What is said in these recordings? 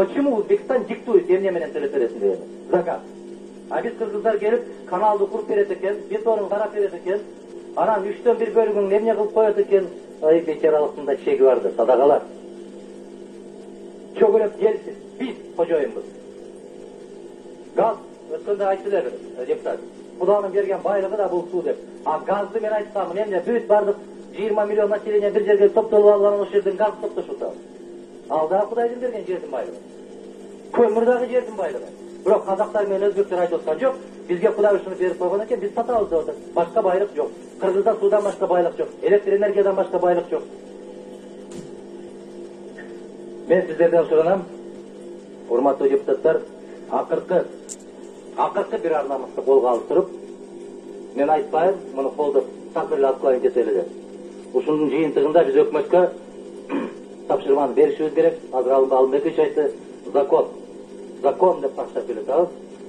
Почему Узбекистан диктует эмне менен төлөп бересиң деген заказ. А биз кыргыздар келип каналды куруп берет экен, бетонун карап берет экен, анан 3/1 бөлүгүн эмне кылып коет экен. Ай бечаралыктын да чеги барды, садагалар. Чөгөлөп келсиз, биз кожоюнбуз. Газ өткөндө айтты депутат. Куданын берген байлыгы да бул суу деп. А газды мен айткам, эмне бүт бардык 20 миллион население бир жерге топтолуп алган ошол жерден газ топтошуп атабыз. Ал дагы Кудайдын берген жердин байлыгы. Көмүр дагы жердин байлыгы. Бирок казактар менен өзбектер айтып аткан жок. Бизге Кудай ушуну берип койгон экен, биз сатабыз деп атат. Башка байлык жок. Кыргызда суудан башка байлык жок. Электр энергиядан башка байлык жок. Мен сиздерден суранам, урматтуу депутаттар, акыркы бир арнамызды колго алып туруп, мен айтпайм, муну колдоп так эле алып коюн десели деп. Ушунун жыйынтыгында биз өкмөткө тапшырманы беришибиз керек. Азыр Алымбеков айтты, закон деп баштап келатабыз.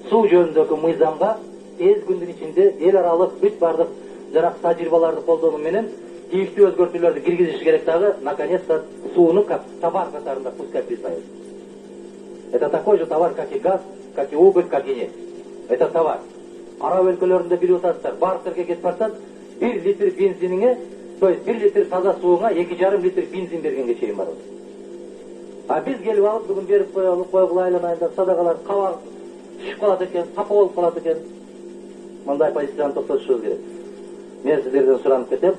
Суу жөнүндөгү мыйзамга тез күндүн ичинде эл аралык бүт бардык жанагы тажрыйбаларды колдонуу менен тийиштүү өзгөртүүлөрдү киргизиш керек дагы, наконец-то сууну как товар катарында пускай признают. Это такой же товар, как и газ, как и уголь, как и нефть. Это товар. Араб өлкөлөрүндө билип атасыздар, бартерге кетип барсаң, 1 литр бензиниңе, то есть 1 литр таза сууңа 2,5 литр бензин бергенге чейин барат. А биз келип алып бүгүн берип койгула айланайында садагалар кабак түшүп калат экен, капа болуп калат экен. Мындай позицияны токтотушубуз керек. Мен сиздерден суранып кетем.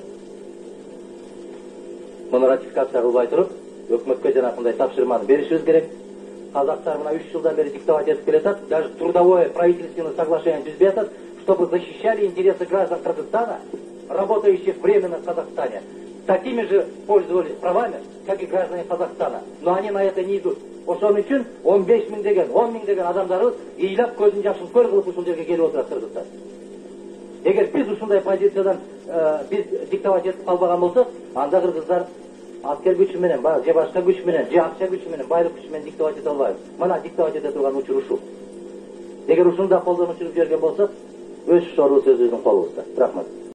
Муну ратификация кылбай туруп, өкмөткө жанагындай тапшырманы беришибиз керек. Казактар мына 3 жылдан бери диктовать этип келатат, даже трудовое правительственное соглашение түзбөй атат, чтобы защищали интересы граждан Кыргызстана, работающих временно в Казахстане. Такими же пользовались правами, как и граждане Казахстана. Но они на это не идут. Ошон үчүн 15 миң деген, 10 миң деген адамдарыбыз ыйлап көздүн жашын көр кылып ушул жерге келип отурат Кыргызстан. Эгер биз ушундай позициядан биз диктовать этип калбаган болсок, анда кыргыздар аскер күчү менен, же башка күч менен, же акча күчү менен, байлык күчү менен диктовать эте албайбыз. Мына диктовать эте турган учур ушул. Эгер ушунда колдонуп жүрүп берген болсок, өз шорубуз өзүбүздүн колубузда. Рахмат.